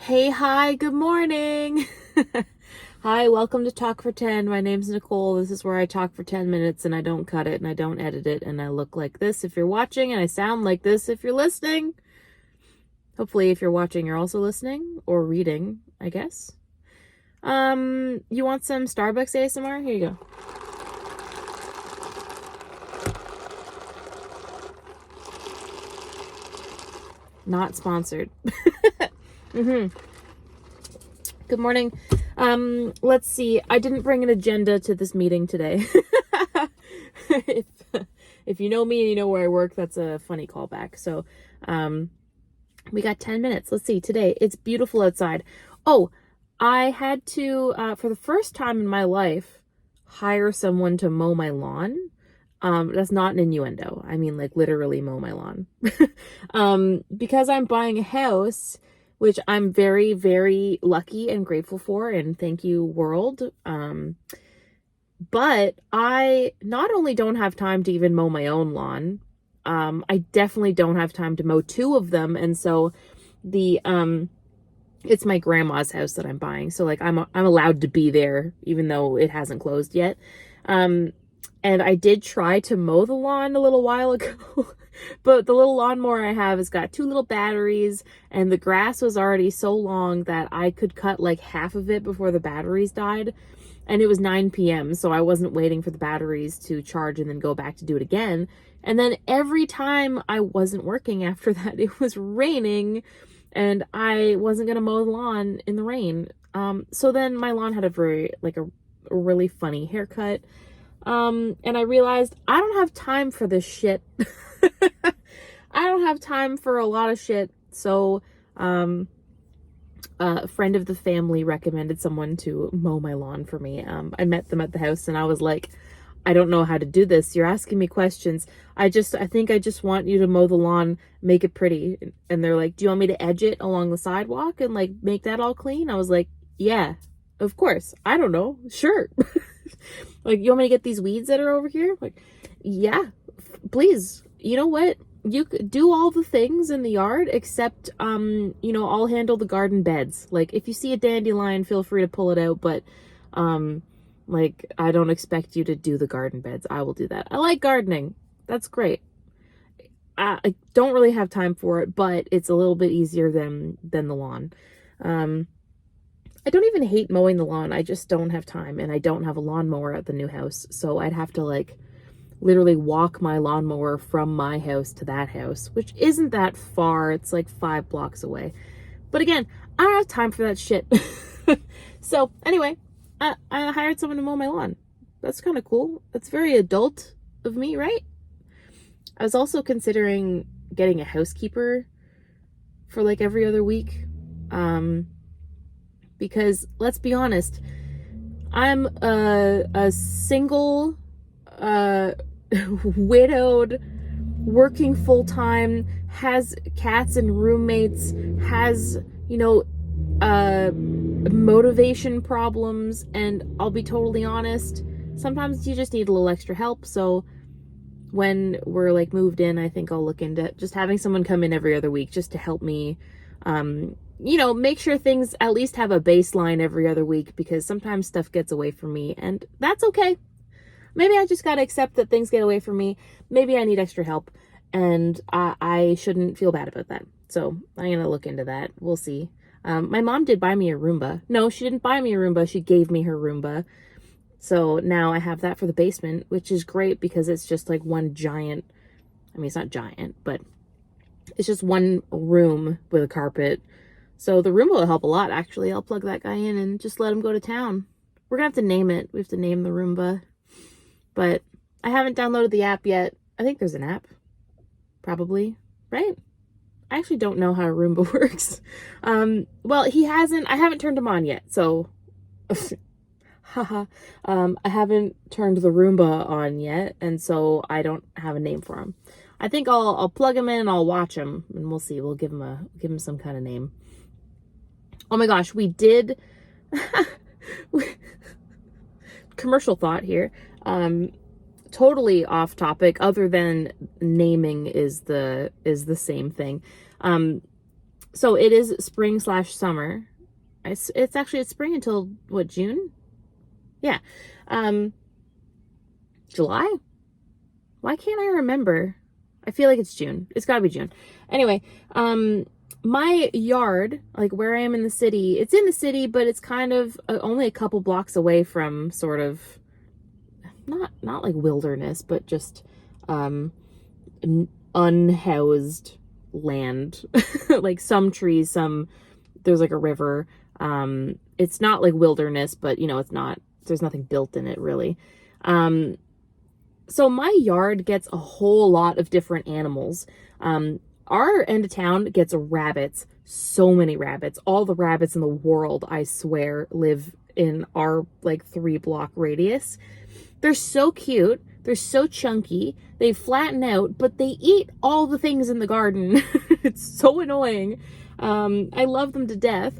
Hey, hi, good morning. Hi, welcome to Talk4Ten. My name's Nicole. This is where I talk for 10 minutes and I don't cut it and I don't edit it and I look like this if you're watching and I sound like this if you're listening. Hopefully if you're watching, you're also listening or reading, I guess. You want some Starbucks ASMR? Here you go. Not sponsored. Good morning. Let's see. I didn't bring an agenda to this meeting today. if you know me and you know where I work, that's a funny callback. So, we got 10 minutes. Let's see. Today, it's beautiful outside. Oh, I had to, for the first time in my life, hire someone to mow my lawn. That's not an innuendo. I mean, like, literally mow my lawn. Because I'm buying a house, which I'm very, very lucky and grateful for, and thank you, world. But I not only don't have time to even mow my own lawn, I definitely don't have time to mow two of them, and so it's my grandma's house that I'm buying, so like I'm allowed to be there even though it hasn't closed yet. And I did try to mow the lawn a little while ago, but the little lawnmower I have has got two little batteries, and the grass was already so long that I could cut like half of it before the batteries died. And it was 9 p.m., so I wasn't waiting for the batteries to charge and then go back to do it again. And then every time I wasn't working after that, it was raining, and I wasn't going to mow the lawn in the rain. So then my lawn had a really funny haircut. And I realized I don't have time for this shit. I don't have time for a lot of shit. So, a friend of the family recommended someone to mow my lawn for me. I met them at the house and I was like, I don't know how to do this. You're asking me questions. I think I just want you to mow the lawn, make it pretty. And they're like, do you want me to edge it along the sidewalk and like make that all clean? I was like, yeah, of course. I don't know. Sure. Like, you want me to get these weeds that are over here? Like, yeah, please. You know what? You could do all the things in the yard except, I'll handle the garden beds. Like, if you see a dandelion, feel free to pull it out. But, I don't expect you to do the garden beds. I will do that. I like gardening. That's great. I don't really have time for it, but it's a little bit easier than the lawn. I don't even hate mowing the lawn. I just don't have time, and I don't have a lawnmower at the new house. So I'd have to like literally walk my lawnmower from my house to that house, which isn't that far. It's like 5 blocks away. But again, I don't have time for that shit. So anyway, I hired someone to mow my lawn. That's kind of cool. That's very adult of me, right? I was also considering getting a housekeeper for like every other week. Because let's be honest, I'm a single, widowed, working full-time, has cats and roommates, has, motivation problems, and I'll be totally honest, sometimes you just need a little extra help. So when we're like moved in, I think I'll look into just having someone come in every other week just to help me, make sure things at least have a baseline every other week, because sometimes stuff gets away from me, and that's okay. Maybe I just gotta accept that things get away from me. Maybe I need extra help, and I shouldn't feel bad about that. So I'm gonna look into that. We'll see. My mom did buy me a Roomba. No, she didn't buy me a Roomba. She gave me her Roomba. So now I have that for the basement, which is great because it's just like one giant, it's not giant, but it's just one room with a carpet. So the Roomba will help a lot, actually. I'll plug that guy in and just let him go to town. We're gonna have to name it. We have to name the Roomba. But I haven't downloaded the app yet. I think there's an app. Probably. Right? I actually don't know how a Roomba works. Well, I haven't turned him on yet, so haha. I haven't turned the Roomba on yet, and so I don't have a name for him. I think I'll plug him in and I'll watch him, and we'll see. We'll give him some kind of name. Oh my gosh, we did commercial thought here. Totally off topic, other than naming is the same thing. So it is spring/summer. It's actually, it's spring until what, June? Yeah. July? Why can't I remember? I feel like it's June. It's gotta be June. Anyway, my yard, like where I am in the city, it's in the city, but it's kind of only a couple blocks away from sort of, not like wilderness, but just unhoused land. Like some trees, there's like a river. It's not like wilderness, but it's not, there's nothing built in it really. So my yard gets a whole lot of different animals. Our end of town gets rabbits, so many rabbits. All the rabbits in the world, I swear, live in our like 3-block radius. They're so cute. They're so chunky. They flatten out, but they eat all the things in the garden. It's so annoying. I love them to death.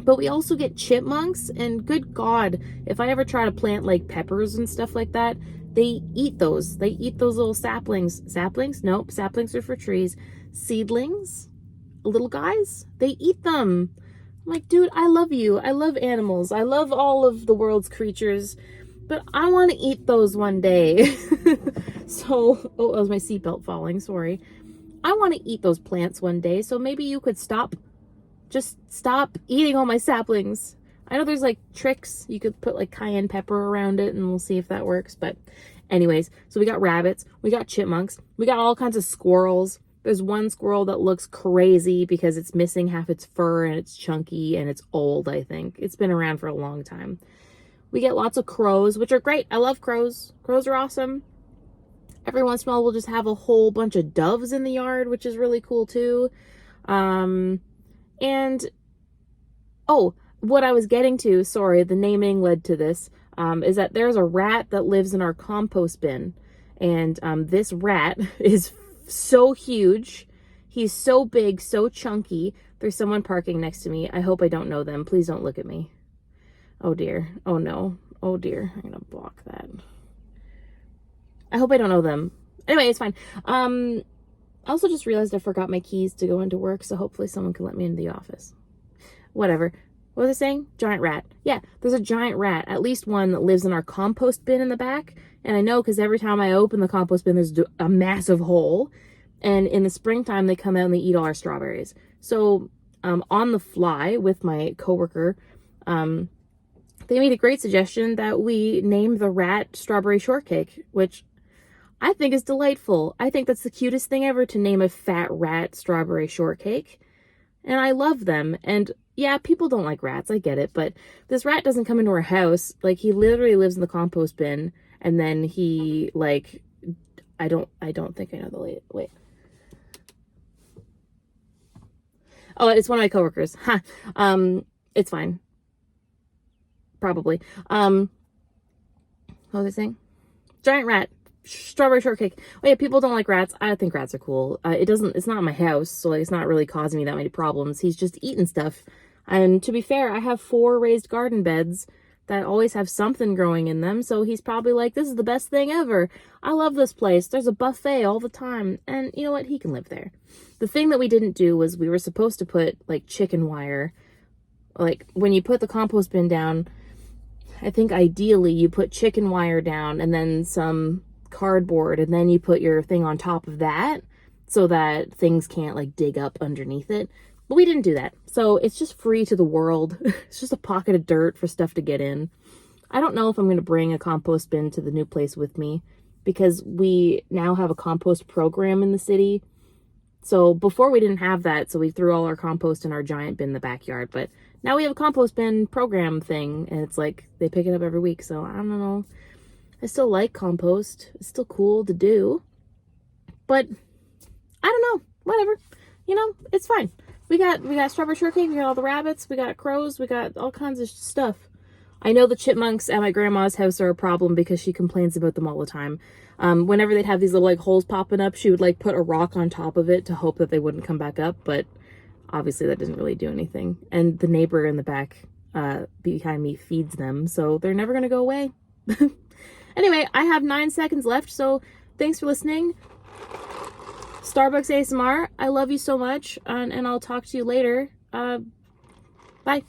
But we also get chipmunks, and good God, if I ever try to plant like peppers and stuff like that, they eat those. They eat those little saplings. Saplings? Nope, saplings are for trees. Seedlings? Little guys? They eat them. I'm like, dude, I love you. I love animals. I love all of the world's creatures, but I want to eat those one day. So, oh, that was my seatbelt falling, sorry. I want to eat those plants one day, so maybe you could just stop eating all my saplings. I know there's like tricks. You could put like cayenne pepper around it and we'll see if that works. But anyways, so we got rabbits, we got chipmunks, we got all kinds of squirrels. There's one squirrel that looks crazy because it's missing half its fur and it's chunky and it's old, I think. It's been around for a long time. We get lots of crows, which are great. I love crows. Crows are awesome. Every once in a while, we'll just have a whole bunch of doves in the yard, which is really cool too. And, oh, what I was getting to, sorry, the naming led to this, is that there's a rat that lives in our compost bin. And this rat is so huge. He's so big, so chunky. There's someone parking next to me. I hope I don't know them. Please don't look at me. Oh dear. Oh no. Oh dear. I'm gonna block that. I hope I don't know them. Anyway, it's fine. I also just realized I forgot my keys to go into work, so hopefully someone can let me into the office. Whatever. What was I saying? Giant rat. Yeah, there's a giant rat, at least one that lives in our compost bin in the back. And I know because every time I open the compost bin, there's a massive hole. And in the springtime, they come out and they eat all our strawberries. So on the fly with my coworker, they made a great suggestion that we name the rat Strawberry Shortcake, which I think is delightful. I think that's the cutest thing ever, to name a fat rat Strawberry Shortcake. And I love them. And yeah, people don't like rats. I get it. But this rat doesn't come into our house. Like, he literally lives in the compost bin. And then he, like, I don't think I know the wait. Oh, it's one of my coworkers. It's fine. Probably. What was I saying? Giant rat. Strawberry Shortcake. Oh yeah, people don't like rats. I think rats are cool. It's not in my house, so like, it's not really causing me that many problems. He's just eating stuff. And to be fair, I have 4 raised garden beds that always have something growing in them, so he's probably like, this is the best thing ever. I love this place. There's a buffet all the time. And you know what? He can live there. The thing that we didn't do was we were supposed to put like chicken wire. Like, when you put the compost bin down, I think ideally you put chicken wire down and then some cardboard, and then you put your thing on top of that so that things can't like dig up underneath it. But we didn't do that, so it's just free to the world. It's just a pocket of dirt for stuff to get in. I don't know if I'm going to bring a compost bin to the new place with me, because we now have a compost program in the city. So before we didn't have that, so we threw all our compost in our giant bin in the backyard, but now we have a compost bin program thing, and it's like they pick it up every week. So I don't know. I still like compost. It's still cool to do. But I don't know. Whatever. You know, it's fine. We got Strawberry Shortcake, we got all the rabbits, we got crows, we got all kinds of stuff. I know the chipmunks at my grandma's house are a problem because she complains about them all the time. Whenever they'd have these little like holes popping up, she would like put a rock on top of it to hope that they wouldn't come back up, but obviously that doesn't really do anything. And the neighbor in the back behind me feeds them, so they're never gonna go away. Anyway, I have 9 seconds left, so thanks for listening. Starbucks ASMR, I love you so much, and I'll talk to you later. Bye.